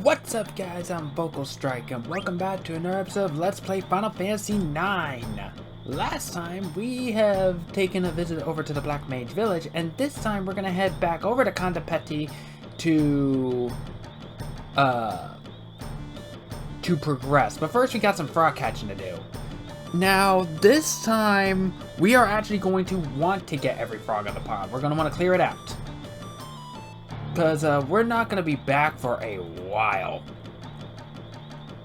What's up guys, I'm Vocal Strike and welcome back to another episode of Let's Play Final Fantasy IX. Last time we have taken a visit over to the Black Mage Village, and this time we're gonna head back over to Kandapeti to progress. But first we got some frog catching to do. Now this time we are actually going to want to get every frog on the pond. We're gonna want to clear it out. Because we're not going to be back for a while.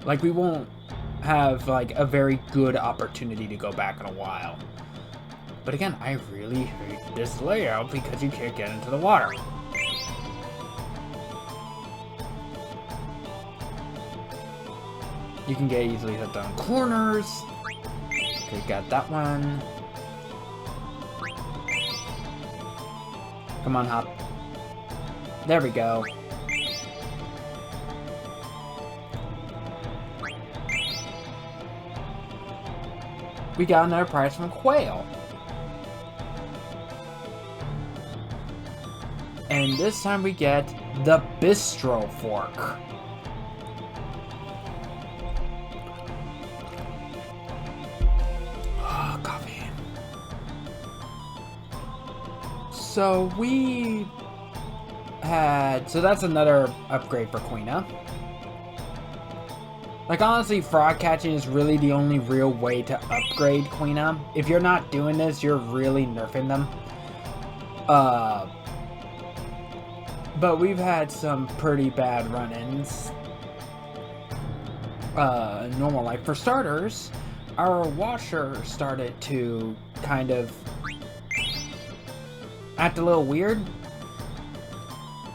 Like, we won't have, like, a very good opportunity to go back in a while. But again, I really hate this layout because you can't get into the water. You can get easily hit down corners. Okay, got that one. Come on, hop. There we go. We got another prize from Quail. And this time we get the Bistro Fork. Oh, coffee. So that's another upgrade for Quina. Like, honestly, frog catching is really the only real way to upgrade Quina. If you're not doing this, you're really nerfing them. But we've had some pretty bad run-ins. Normal life. For starters, our washer started to kind of act a little weird.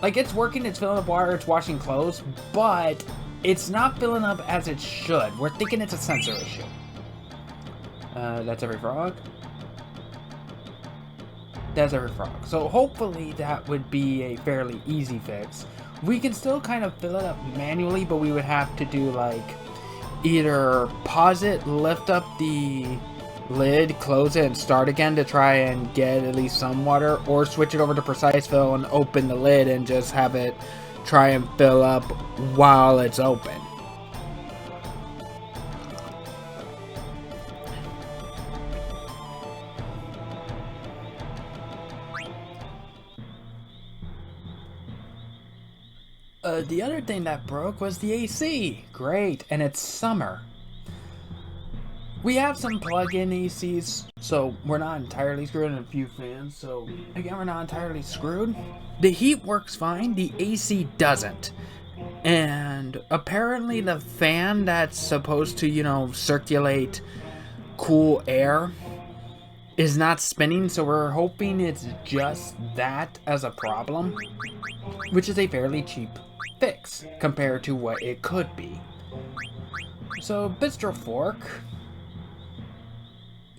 Like, it's working, it's filling up water, it's washing clothes, but it's not filling up as it should. We're thinking it's a sensor issue. That's every frog? That's every frog. So hopefully that would be a fairly easy fix. We can still kind of fill it up manually, but we would have to do, like, either pause it, lift up the lid, close it, and start again to try and get at least some water, or switch it over to precise fill and open the lid and just have it try and fill up while it's open. The other thing that broke was the AC. Great, and it's summer. We have some plug-in ACs, so we're not entirely screwed, and a few fans, so again, we're not entirely screwed. The heat works fine, the AC doesn't. And apparently the fan that's supposed to, you know, circulate cool air is not spinning, so we're hoping it's just that as a problem, which is a fairly cheap fix compared to what it could be. So, Bistro Fork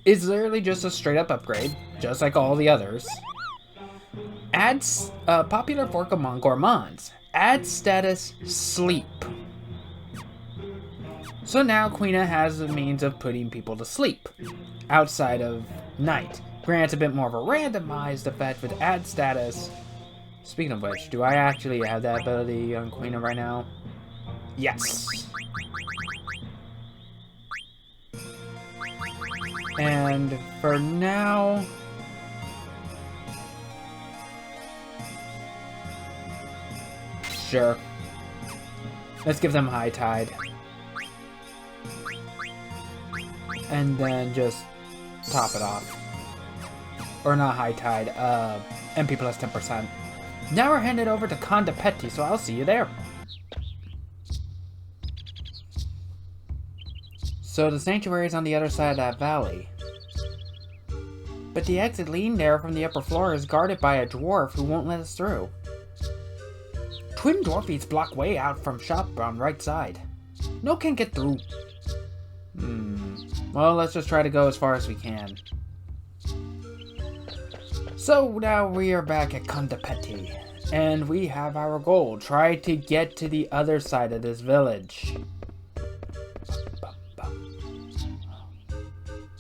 is literally just a straight up upgrade, just like all the others. Adds popular fork among gourmands. Add status sleep. So now Quina has the means of putting people to sleep outside of night. Grants a bit more of a randomized effect with add status. Speaking of which, do I actually have that ability on Quina right now? Yes. And for now, sure. Let's give them high tide. And then just top it off. Or not high tide, MP plus 10%. Now we're headed over to Kandapeti, so I'll see you there. So the sanctuary is on the other side of that valley. But the exit leading there from the upper floor is guarded by a dwarf who won't let us through. Twin dwarfies block way out from shop on right side. No can get through. Well, let's just try to go as far as we can. So now we are back at Kandapeti, and we have our goal. Try to get to the other side of this village.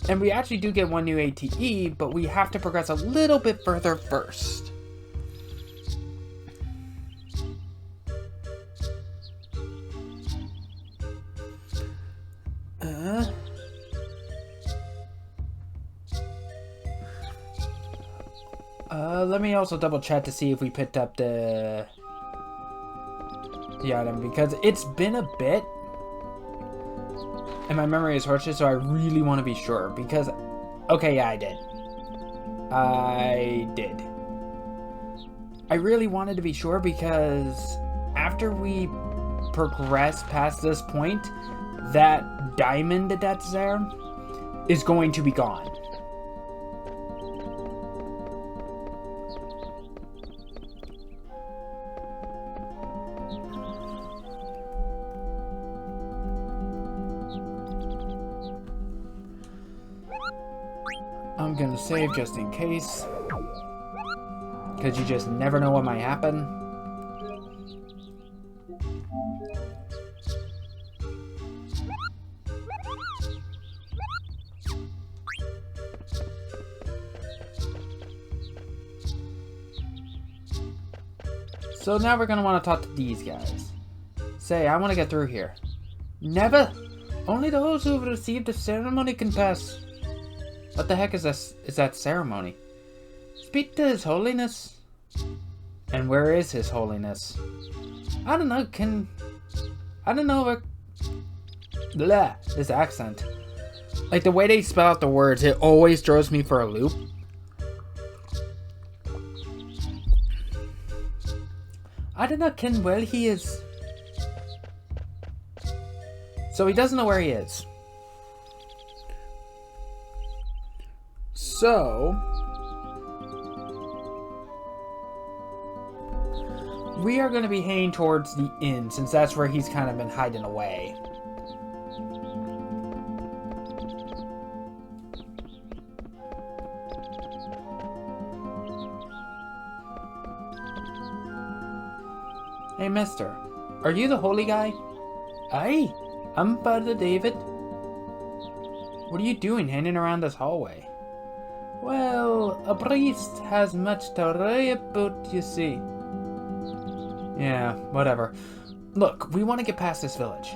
And we actually do get one new ATE, but we have to progress a little bit further first. Let me also double check to see if we picked up the item, because it's been a bit and my memory is tortured, so I really want to be sure, because okay, yeah, I did. I really wanted to be sure, because after we progress past this point, that diamond that's there is going to be gone. I'm gonna save just in case, because you just never know what might happen. So now we're gonna want to talk to these guys. Say, I want to get through here. Never! Only those who have received the ceremony can pass. What the heck is this? Is that ceremony? Speak to His Holiness. And where is His Holiness? I don't know, blah, this accent. Like, the way they spell out the words, it always throws me for a loop. I do not ken where he is. So he doesn't know where he is. So we are going to be heading towards the inn, since that's where he's kind of been hiding away. Hey, mister. Are you the holy guy? Aye, I'm Father David. What are you doing hanging around this hallway? Well, a priest has much to worry about, you see. Yeah, whatever. Look, we want to get past this village.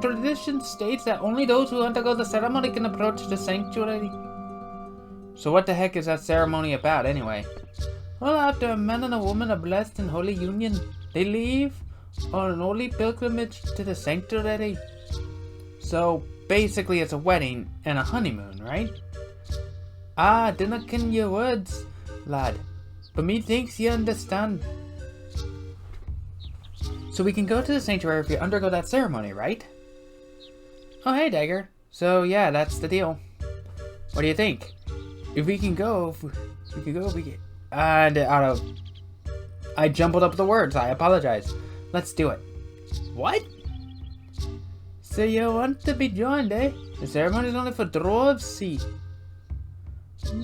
Tradition states that only those who undergo the ceremony can approach the sanctuary. So what the heck is that ceremony about, anyway? Well, after a man and a woman are blessed in holy union, they leave on an holy pilgrimage to the sanctuary. So, basically it's a wedding and a honeymoon, right? Ah, dinna ken your words, lad. But me thinks you understand. So we can go to the sanctuary if we undergo that ceremony, right? Oh, hey, Dagger. So, yeah, that's the deal. What do you think? If we can go, we can... And I jumbled up the words. I apologize. Let's do it. What? So you want to be joined, eh? The ceremony is only for dwarves, see?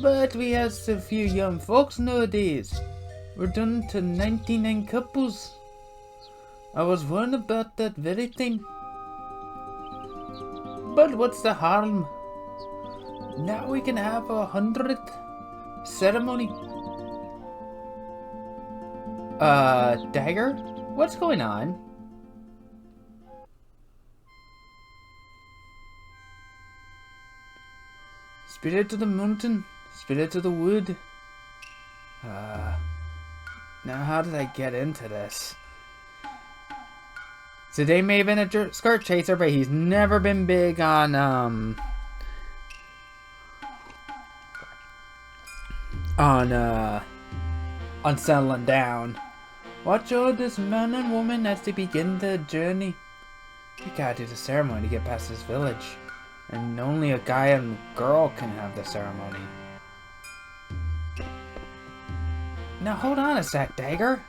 But we have so few young folks nowadays. We're down to 99 couples. I was worried about that very thing. But what's the harm? Now we can have 100th ceremony. Dagger? What's going on? Spirit of the mountain, spirit of the wood. Now how did I get into this? So Dave may have been a skirt chaser, but he's never been big on settling down. Watch out this man and woman as they begin their journey. We gotta do the ceremony to get past this village. And only a guy and girl can have the ceremony. Now hold on a sec, Dagger.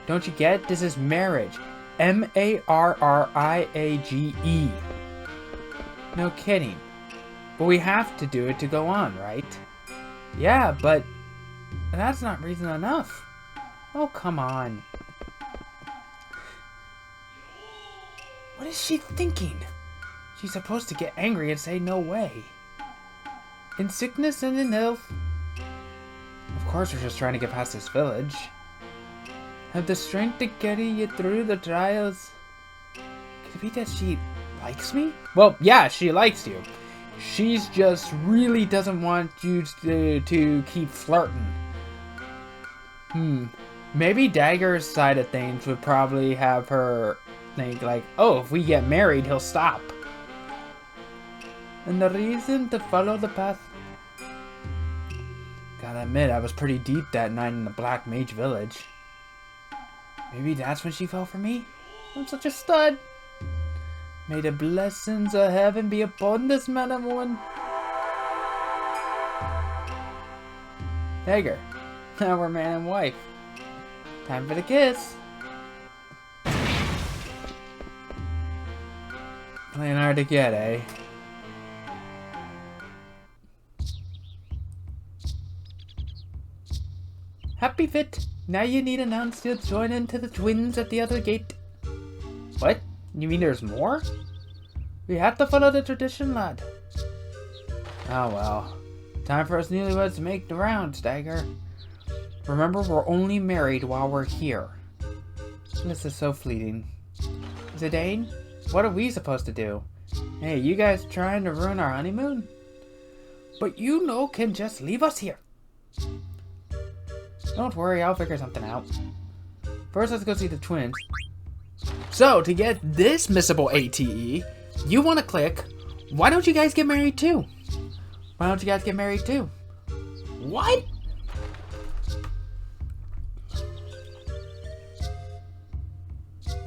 Don't you get it? This is marriage. M-A-R-R-I-A-G-E. No kidding. But we have to do it to go on, right? Yeah, but that's not reason enough. Oh, come on. What is she thinking? She's supposed to get angry and say no way. In sickness and in health. Of course we're just trying to get past this village. Have the strength to carry you through the trials. Could it be that she likes me? Well, yeah, she likes you. She's just really doesn't want you to keep flirting. Maybe Dagger's side of things would probably have her think like, oh, if we get married, he'll stop. And the reason to follow the path. Gotta admit, I was pretty deep that night in the Black Mage Village. Maybe that's when she fell for me? I'm such a stud. May the blessings of heaven be upon this man and woman. Dagger. Now we're man and wife. Time for the kiss. Playing hard to get, eh? Happy Fit. Now you need an ounce to join into the twins at the other gate. What? You mean there's more? We have to follow the tradition, lad. Oh well. Time for us newlyweds to make the rounds, Dagger. Remember, we're only married while we're here. This is so fleeting. Zidane, what are we supposed to do? Hey, you guys trying to ruin our honeymoon? But you know can just leave us here. Don't worry, I'll figure something out. First, let's go see the twins. So, to get this missable ATE, you want to click, why don't you guys get married too? Why don't you guys get married too? What?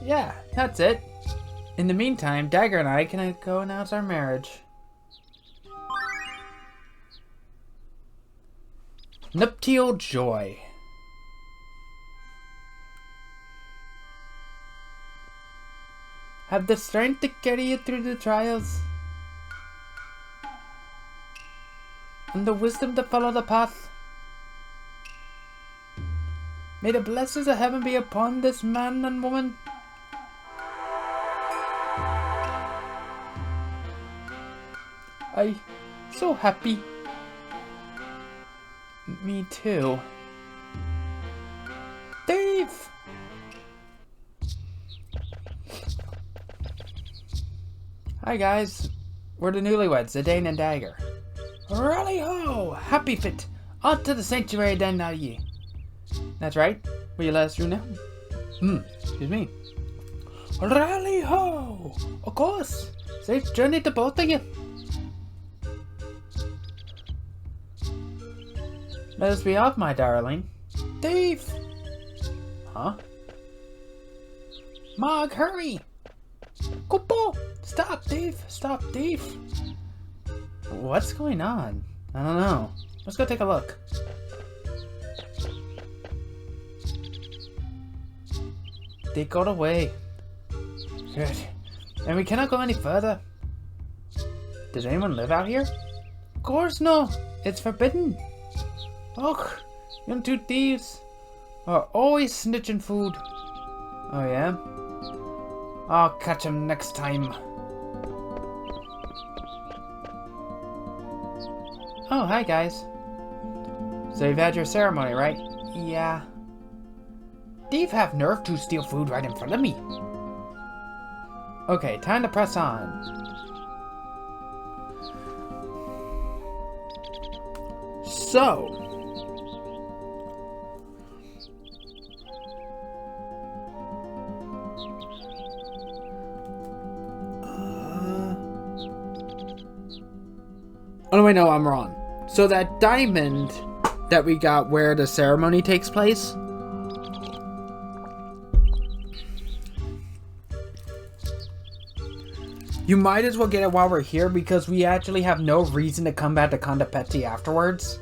Yeah, that's it. In the meantime, Dagger and I can go announce our marriage. Nuptial joy. Have the strength to carry you through the trials. And the wisdom to follow the path. May the blessings of heaven be upon this man and woman. I'm so happy. Me too. Dave! Hi guys, we're the newlyweds, Zidane and Dagger. Rally ho! Happy Fit! On to the sanctuary then, now ye. That's right. Will you let us through now? Excuse me. Rally ho! Of course! Safe journey to both of you. Let us be off, my darling. Dave! Huh? Mog, hurry! Kupo! Stop, Dave! Stop, Dave! What's going on? I don't know. Let's go take a look. They got away. Good. And we cannot go any further. Does anyone live out here? Of course no. It's forbidden. Ugh, them two thieves are always snitching food. Oh yeah? I'll catch them next time. Oh, hi guys. So you've had your ceremony, right? Yeah. Thief have nerve to steal food right in front of me. Okay, time to press on. So... Oh, wait, no, I'm wrong. So that diamond that we got where the ceremony takes place... You might as well get it while we're here because we actually have no reason to come back to Condapeti afterwards.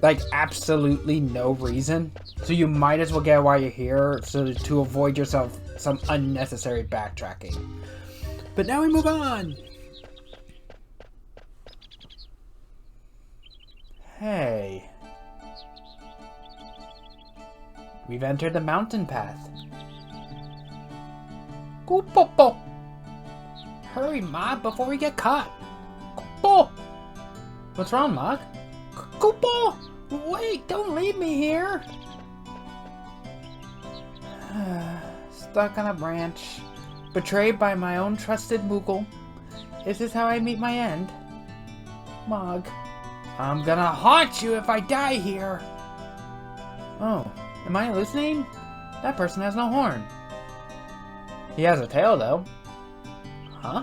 Like, absolutely no reason. So you might as well get it while you're here so to avoid yourself some unnecessary backtracking. But now we move on. Hey. We've entered the mountain path. Kupopo! Hurry, Mog, before we get caught. Kupo! What's wrong, Mog? Kupo! Wait, don't leave me here. Stuck on a branch. Betrayed by my own trusted Moogle. Is this how I meet my end? Mog. I'm gonna haunt you if I die here! Oh, am I hallucinating? That person has no horn. He has a tail, though. Huh?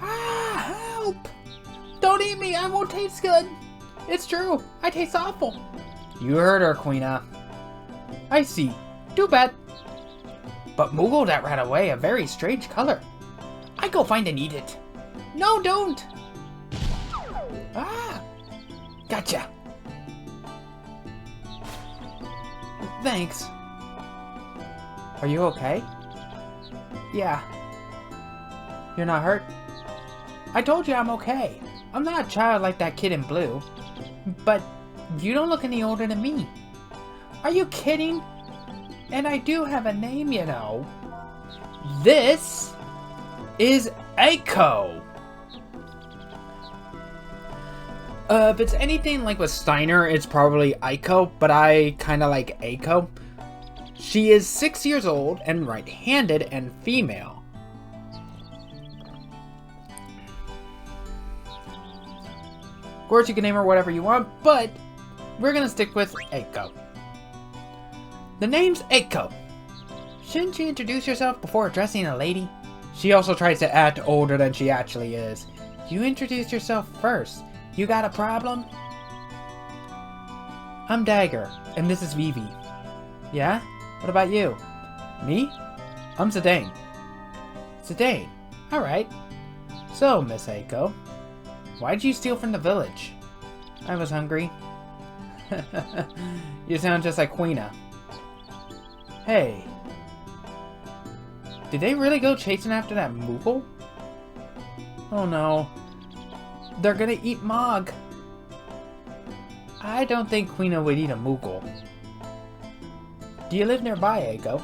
Ah, help! Don't eat me, I won't taste good! It's true, I taste awful. You heard her, Queena. I see. Too bad. But Moogle that ran away, a very strange color. I go find and eat it. No, don't! Ah! Gotcha! Thanks. Are you okay? Yeah. You're not hurt? I told you I'm okay. I'm not a child like that kid in blue. But you don't look any older than me. Are you kidding? And I do have a name, you know. This is Eiko. If it's anything like with Steiner, it's probably Eiko, but I kind of like Eiko. She is 6 years old and right-handed and female. Of course, you can name her whatever you want, but we're gonna stick with Eiko. The name's Eiko. Shouldn't you introduce yourself before addressing a lady? She also tries to act older than she actually is. You introduce yourself first. You got a problem? I'm Dagger, and this is Vivi. Yeah? What about you? Me? I'm Zidane. Zidane? Alright. So, Miss Eiko, why'd you steal from the village? I was hungry. You sound just like Queena. Hey. Did they really go chasing after that Moogle? Oh no. They're gonna eat Mog. I don't think Queena would eat a Moogle. Do you live nearby, Eiko?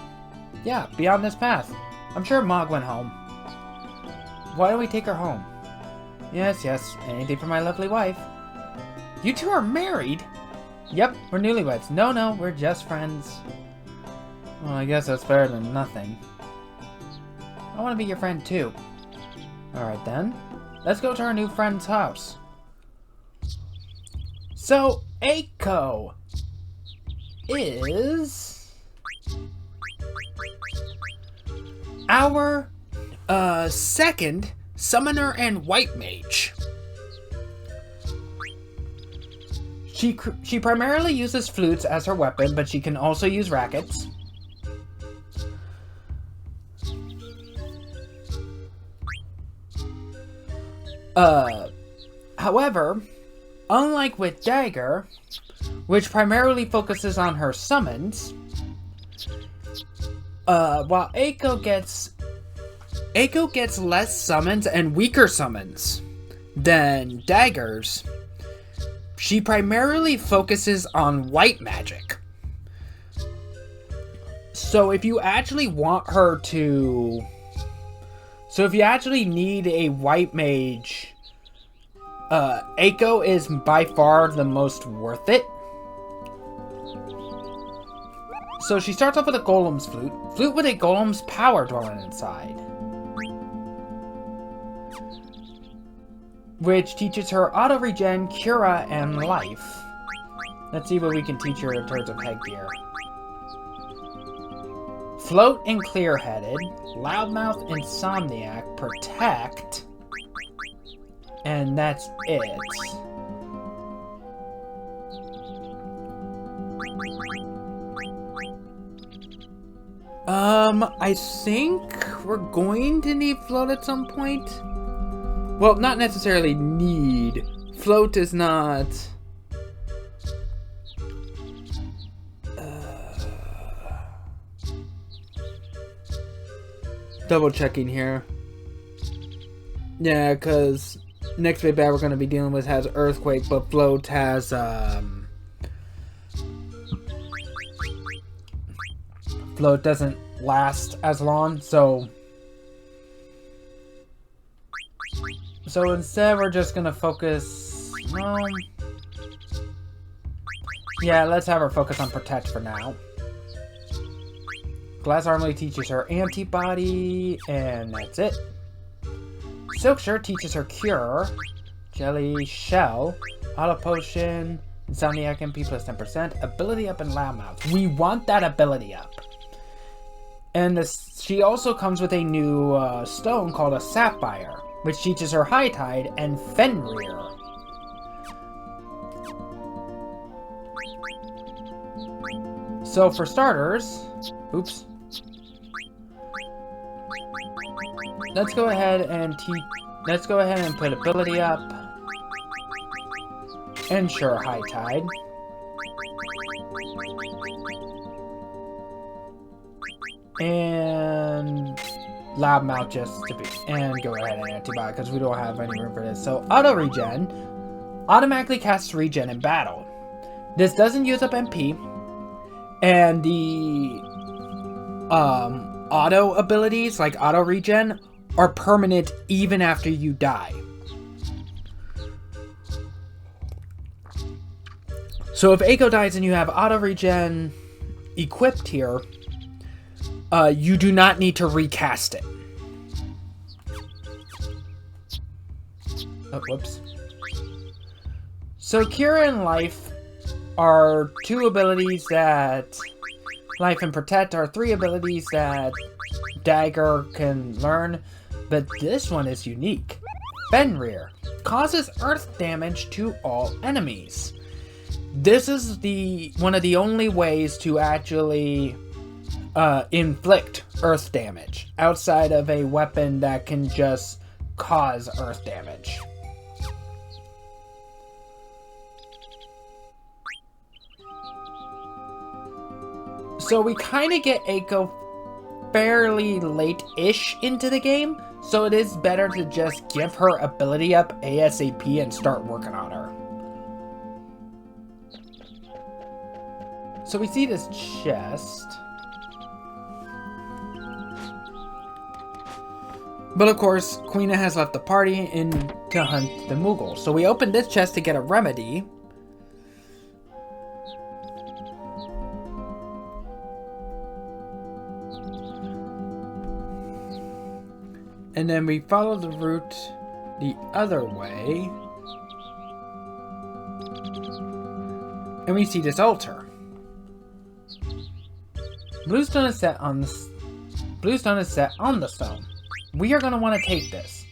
Yeah, beyond this path. I'm sure Mog went home. Why don't we take her home? Yes, yes, anything for my lovely wife. You two are married? Yep, we're newlyweds. No, we're just friends. Well, I guess that's better than nothing. I want to be your friend too. Alright then. Let's go to our new friend's house. So, Eiko is our second summoner and white mage. She primarily uses flutes as her weapon, but she can also use rackets. However, unlike with Dagger, which primarily focuses on her summons, while Eiko gets less summons and weaker summons than Dagger's, she primarily focuses on white magic. So if you actually want her to... So if you actually need a white mage, Eiko is by far the most worth it. So she starts off with a golem's flute. Flute with a golem's power dwelling inside. Which teaches her auto-regen, cura, and life. Let's see what we can teach her in terms of headgear. Float and clear-headed. Loudmouth, insomniac, protect. And that's it. I think we're going to need float at some point. Well, not necessarily need. Float is not... Double checking here. Yeah, because next big bad we're going to be dealing with has Earthquake, but Float has, Float doesn't last as long, so instead we're just going to focus, yeah, let's have her focus on Protect for now. Glass Armlet teaches her antibody, and that's it. Silk Shirt teaches her cure. Jelly Shell, Auto Potion, Insomniac MP plus 10%, ability up, and Loudmouth. We want that ability up. And this, she also comes with a new stone called a Sapphire, which teaches her High Tide and Fenrir. So for starters, oops. Let's go ahead and put ability up. Ensure High Tide. And Loudmouth just to be, and go ahead and antibiotic because we don't have any room for this. So auto regen automatically casts regen in battle. This doesn't use up MP, and the auto abilities like auto regen are permanent even after you die. So if Eiko dies and you have auto regen equipped here, you do not need to recast it. Oh, whoops. So Cure and Life are two abilities that... Life and Protect are three abilities that Dagger can learn, but this one is unique. Fenrir causes earth damage to all enemies. This is one of the only ways to actually inflict earth damage outside of a weapon that can just cause earth damage. So we kind of get Eiko fairly late-ish into the game, so it is better to just give her ability up ASAP and start working on her. So we see this chest. But of course, Quina has left the party to hunt the Moogle. So we open this chest to get a remedy. And then we follow the route the other way. And we see this altar. Bluestone is set on the stone. We are going to want to take this.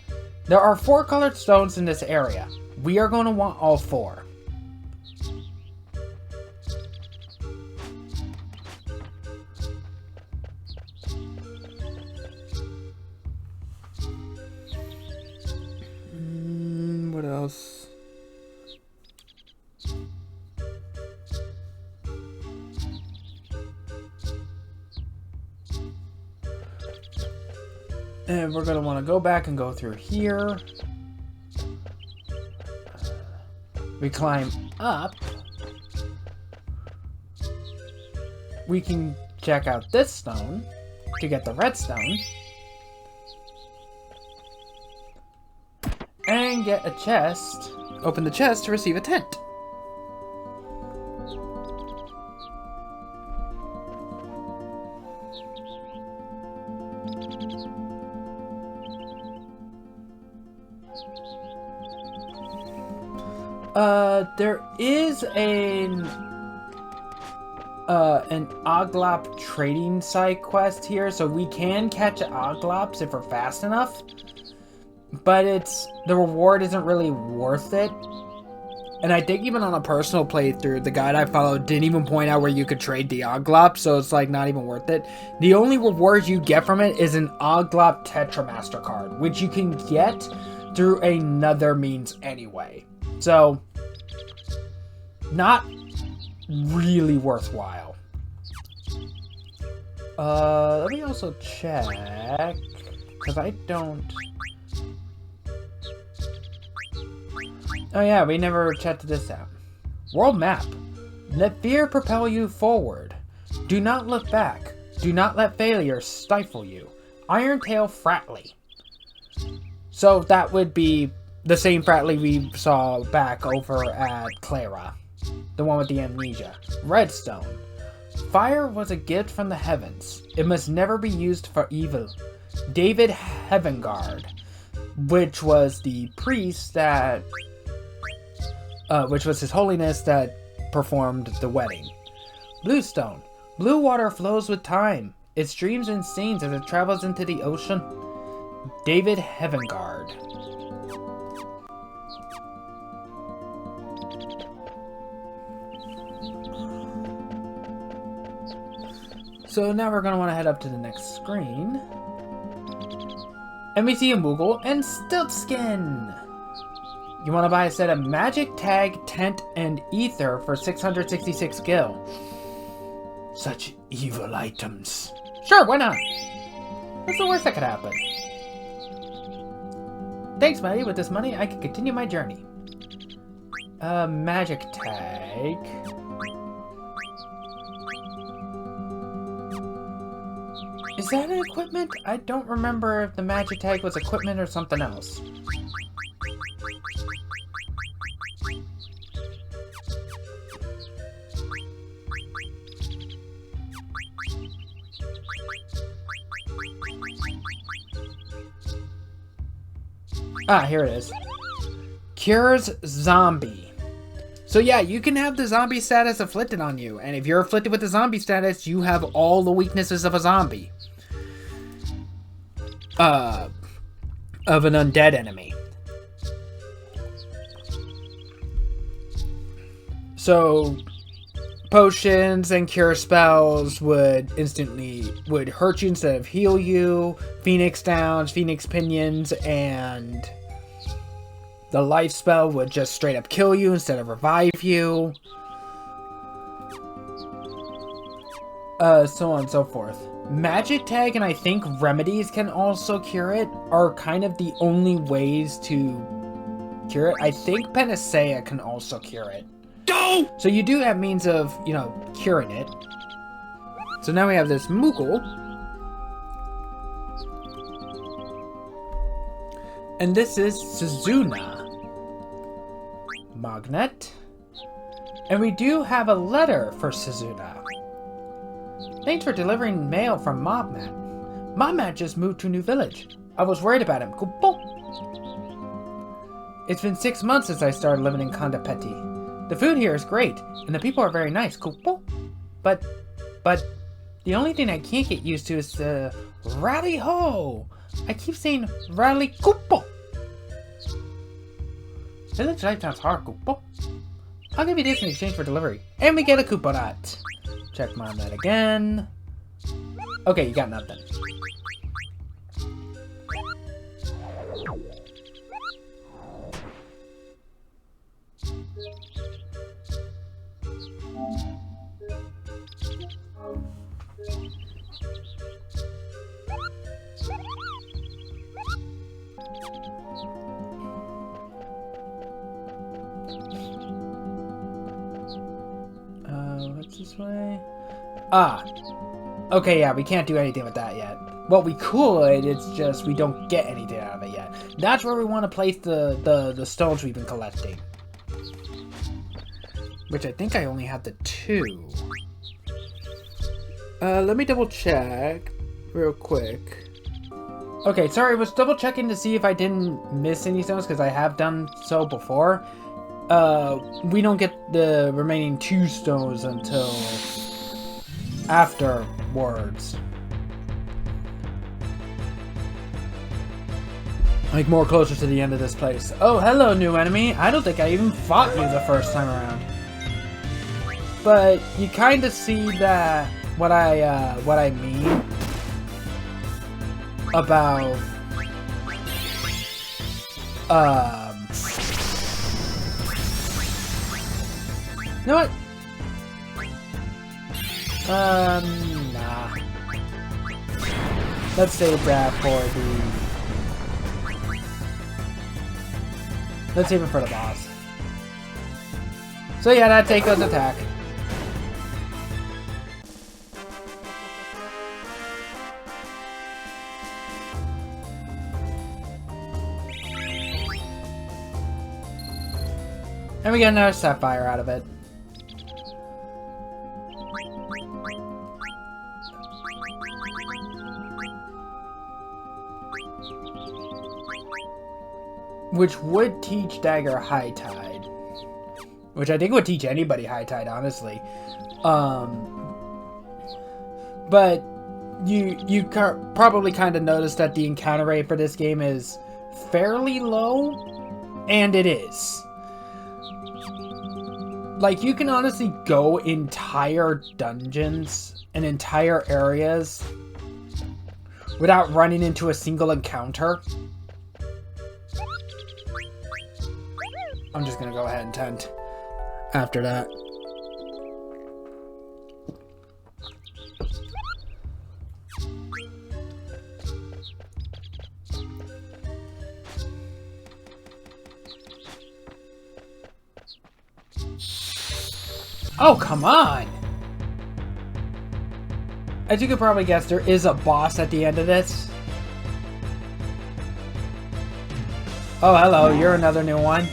There are 4 colored stones in this area. We are going to want all 4. What else? And we're going to want to go back and go through here. We climb up. We can check out this stone to get the redstone. And get a chest. Open the chest to receive a tent. There is an Oglop trading site quest here, so we can catch Oglops if we're fast enough. But the reward isn't really worth it. And I think even on a personal playthrough, the guide I followed didn't even point out where you could trade the Oglop, so it's like not even worth it. The only reward you get from it is an Oglop Tetramaster card, which you can get through another means anyway. So, not really worthwhile. Let me also check, because I don't... Oh yeah, we never checked this out. World map. Let fear propel you forward. Do not look back. Do not let failure stifle you. Irontail Fratley. So that would be the same Fratley we saw back over at Clara. The one with the amnesia. Redstone. Fire was a gift from the heavens. It must never be used for evil. David Heavengard, which was the priest that... which was His Holiness that performed the wedding. Bluestone. Blue water flows with time. It streams and sings as it travels into the ocean. David Heavengard. So now we're going to want to head up to the next screen. And we see a Moogle and Stiltskin. You want to buy a set of Magic Tag, Tent, and Ether for 666 gil. Such evil items. Sure, why not? What's the worst that could happen? Thanks, buddy. With this money, I can continue my journey. Magic Tag. Is that an equipment? I don't remember if the Magic Tag was equipment or something else. Ah, here it is. Cures zombie. So yeah, you can have the zombie status afflicted on you, and if you're afflicted with the zombie status, you have all the weaknesses of a zombie. Of an undead enemy. So, potions and cure spells would hurt you instead of heal you. Phoenix Downs, Phoenix Pinions, and the life spell would just straight up kill you instead of revive you. So on and so forth. Magic Tag and I think Remedies can also cure it, are kind of the only ways to cure it. I think Panacea can also cure it. Go! So you do have means of, you know, curing it. So now we have this Moogle. And this is Suzuna. Magnet. And we do have a letter for Suzuna. Thanks for delivering mail from Mobmat. Mobmat just moved to a new village. I was worried about him. Kupo. It's been 6 months since I started living in Kondapeti. The food here is great, and the people are very nice. Kupo. But the only thing I can't get used to is the rally ho. I keep saying rally kupo. Village life sounds hard, Kupo. I'll give you this in exchange for delivery. And we get a couponat. Check my that again. Okay, you got nothing. What's this way? Ah. Okay, yeah, we can't do anything with that yet. Well, we could, it's just we don't get anything out of it yet. That's where we want to place the stones we've been collecting. Which I think I only have the 2. Let me double check real quick. Okay, sorry, I was double checking to see if I didn't miss any stones, because I have done so before. We don't get the remaining 2 stones until afterwards. Like, more closer to the end of this place. Oh, hello, new enemy. I don't think I even fought you the first time around. But you kind of see that what I mean about you know what? Nah. Let's save that for the... Let's save it for the boss. So yeah, that's Eiko's attack. And we get another sapphire out of it. which would teach Dagger High Tide, which I think would teach anybody High Tide, honestly. But you probably kind of noticed that the encounter rate for this game is fairly low, and it is. Like, you can honestly go entire dungeons and entire areas without running into a single encounter. I'm just gonna go ahead and tent after that. Oh, come on! As you could probably guess, there is a boss at the end of this. Oh, hello, you're another new one.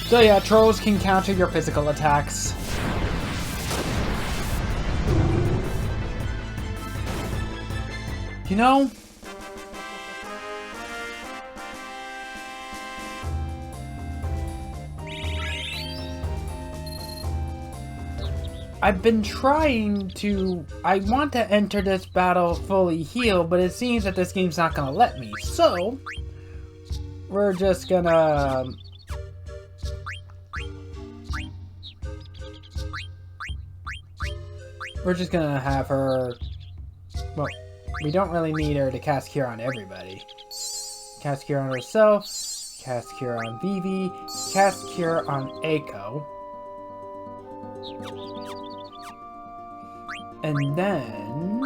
So yeah, trolls can counter your physical attacks. You know, I've been trying to... I want to enter this battle fully healed, but it seems that this game's not gonna let me. So, we're just gonna... We're just gonna have her... Well, we don't really need her to cast Cure on everybody. Cast Cure on herself, cast Cure on Vivi, cast Cure on Eiko. And then...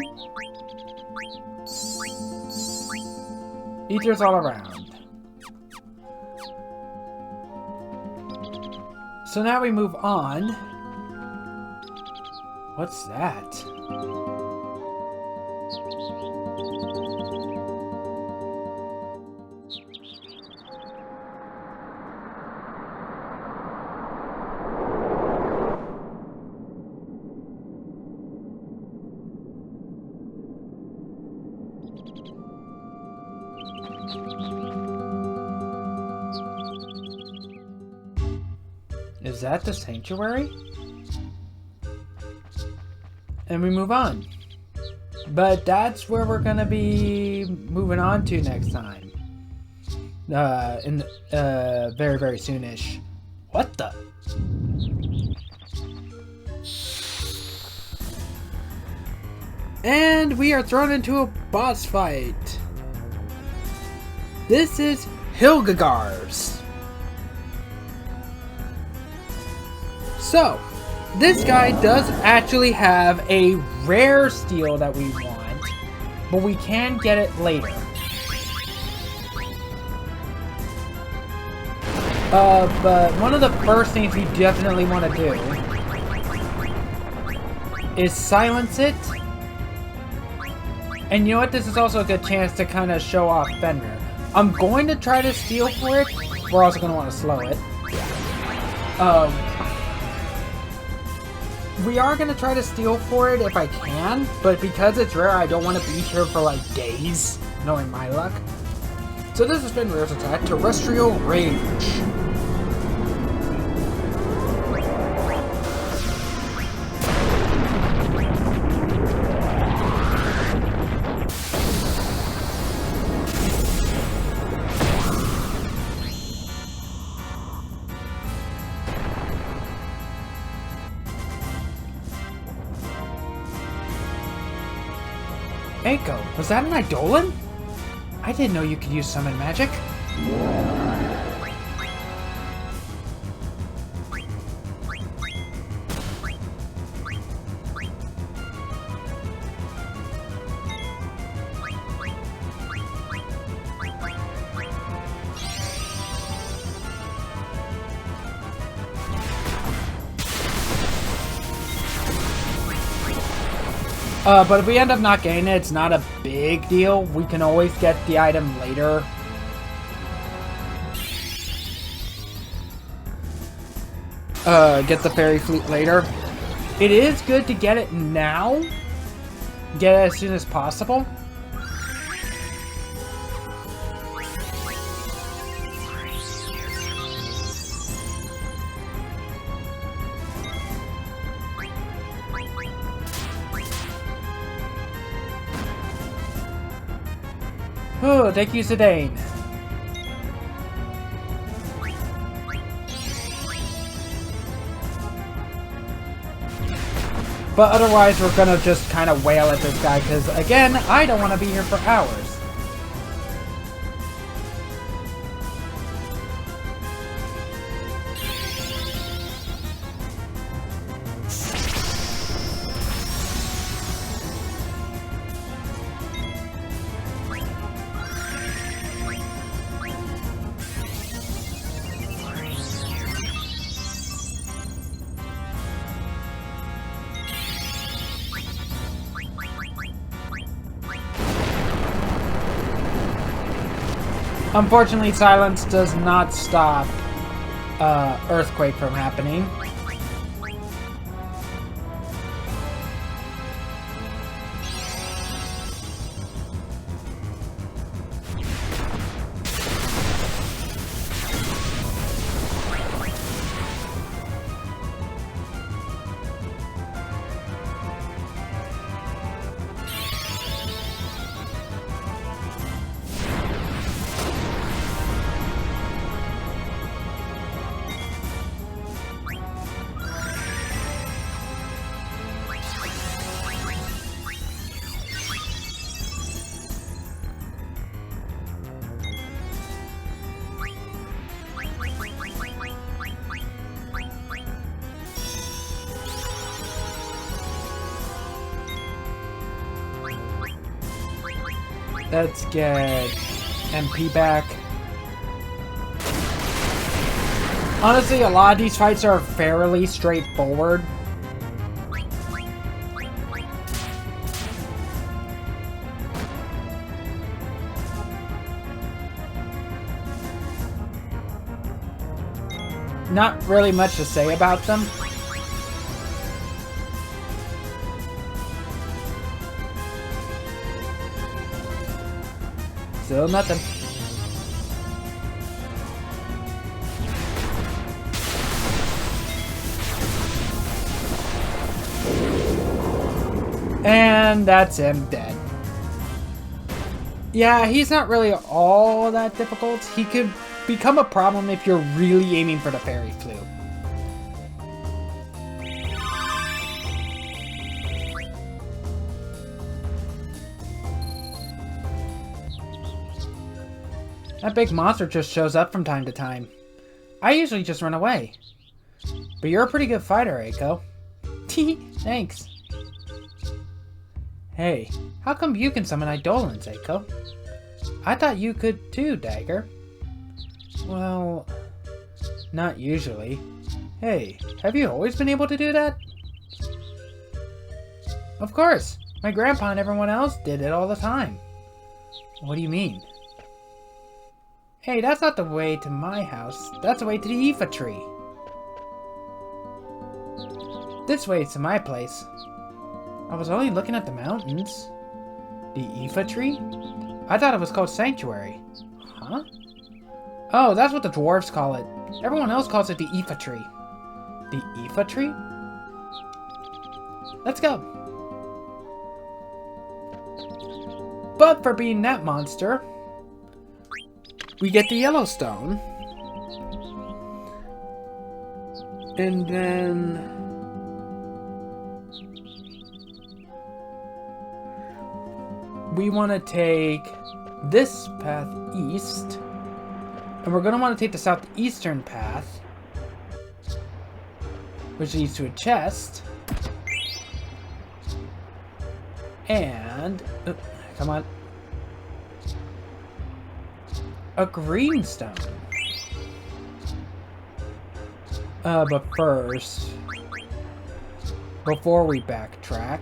Ethers all around. So now we move on. What's that? Is that the sanctuary? And we move on. But that's where we're gonna be moving on to next time. Very, very soonish. What the? And we are thrown into a boss fight. This is Hilgegar's. So, this guy does actually have a rare steel that we want, but we can get it later. But one of the first things we definitely want to do is silence it. And you know what? This is also a good chance to kind of show off Fenrir. I'm going to try to steal for it. We're also going to want to slow it. We are going to try to steal for it if I can, but because it's rare, I don't want to be here for like days, knowing my luck. So this has been Rare's attack, Terrestrial Rage. Eiko, was that an Eidolon? I didn't know you could use summon magic. But if we end up not getting it, it's not a big deal. We can always get the item later. Get the fairy flute later. It is good to get it now. Get it as soon as possible. Oh, thank you, Zidane. But otherwise, we're gonna just kind of wail at this guy, because, again, I don't want to be here for hours. Unfortunately, silence does not stop earthquake from happening. Let's get MP back. Honestly, a lot of these fights are fairly straightforward. Not really much to say about them. Still nothing. And that's him dead. Yeah, he's not really all that difficult. He could become a problem if you're really aiming for the fairy flute. That big monster just shows up from time to time. I usually just run away. But you're a pretty good fighter, Eiko. Thanks. Hey, how come you can summon Eidolons, Eiko? I thought you could too, Dagger. Well, not usually. Hey, have you always been able to do that? Of course. My grandpa and everyone else did it all the time. What do you mean? Hey, that's not the way to my house. That's the way to the Ifa tree. This way to my place. I was only looking at the mountains. The Ifa tree? I thought it was called Sanctuary. Huh? Oh, that's what the dwarves call it. Everyone else calls it the Ifa tree. The Ifa tree? Let's go. But for being that monster, we get the Yellowstone. And then we want to take this path east. And we're going to want to take the southeastern path, which leads to a chest. And come on. A green stone. But first, before we backtrack,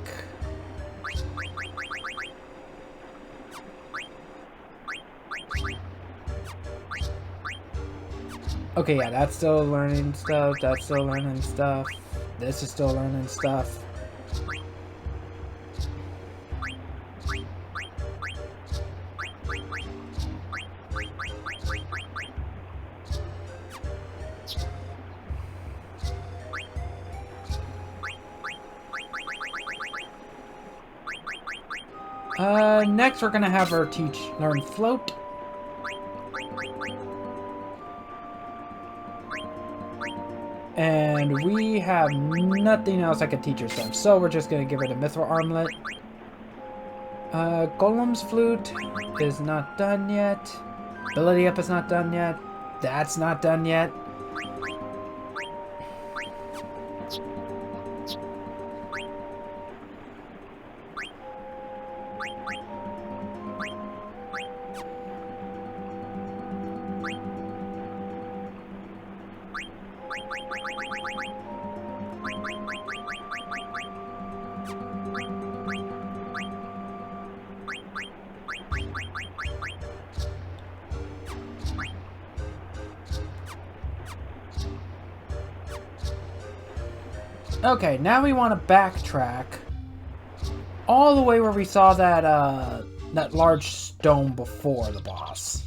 Okay, yeah, that's still learning stuff. That's still learning stuff. This is still learning stuff. Next we're gonna have her learn float. And we have nothing else I could teach her stuff, so we're just gonna give her the mithril armlet. Golem's flute is not done yet. Ability up is not done yet. That's not done yet. Okay, now we want to backtrack all the way where we saw that that large stone before the boss.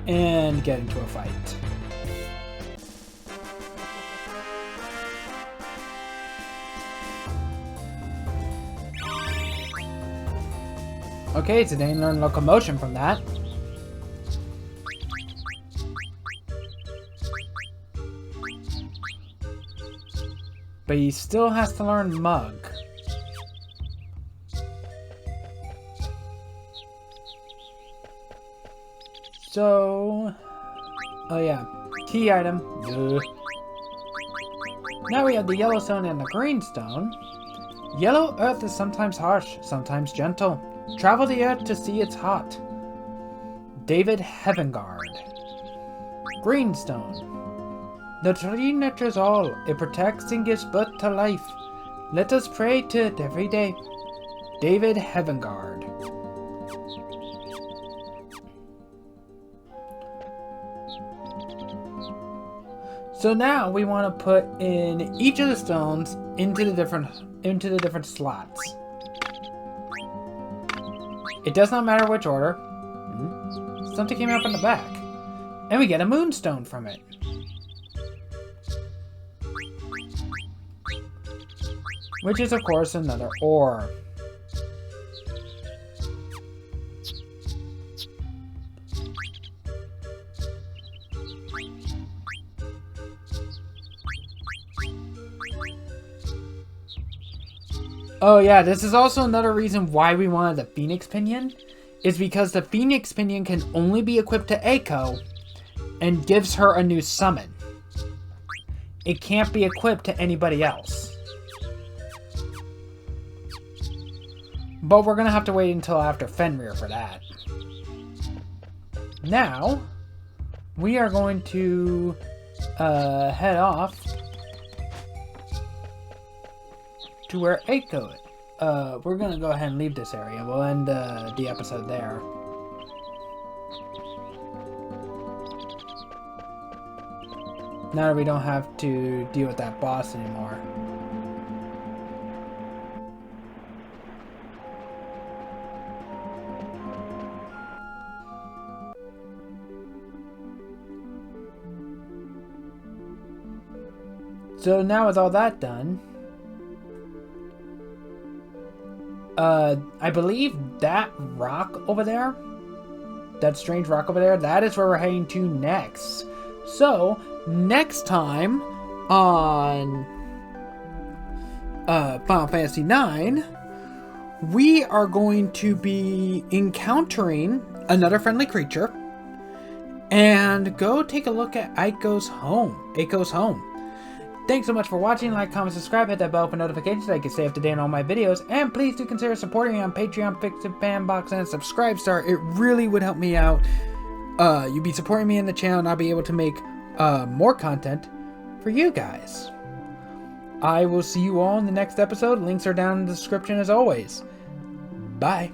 And get into a fight. Okay, today learn locomotion from that. But he still has to learn mug. So, oh yeah, key item. Ugh. Now we have the yellow stone and the green stone. Yellow earth is sometimes harsh, sometimes gentle. Travel the earth to see its heart. David Heavengard. Green stone. The tree nurtures all. It protects and gives birth to life. Let us pray to it every day. David Heavengard. So now we want to put in each of the stones into the different slots. It does not matter which order. Something came up in the back. And we get a moonstone from it. Which is of course another ore. Oh yeah, this is also another reason why we wanted the Phoenix Pinion, is because the Phoenix Pinion can only be equipped to Eiko and gives her a new summon. It can't be equipped to anybody else. But we're gonna have to wait until after Fenrir for that. Now, we are going to head off to where Eiko is. We're gonna go ahead and leave this area. We'll end the episode there. Now that we don't have to deal with that boss anymore. So now with all that done, I believe that rock over there, that strange rock over there, that is where we're heading to next. So, next time on Final Fantasy IX, we are going to be encountering another friendly creature and go take a look at Eiko's home. Thanks so much for watching. Like, comment, subscribe, hit that bell for notifications so I can stay up to date on all my videos. And please do consider supporting me on Patreon, Fanbox, and Subscribestar. It really would help me out. You'd be supporting me in the channel, and I'll be able to make more content for you guys. I will see you all in the next episode. Links are down in the description as always. Bye.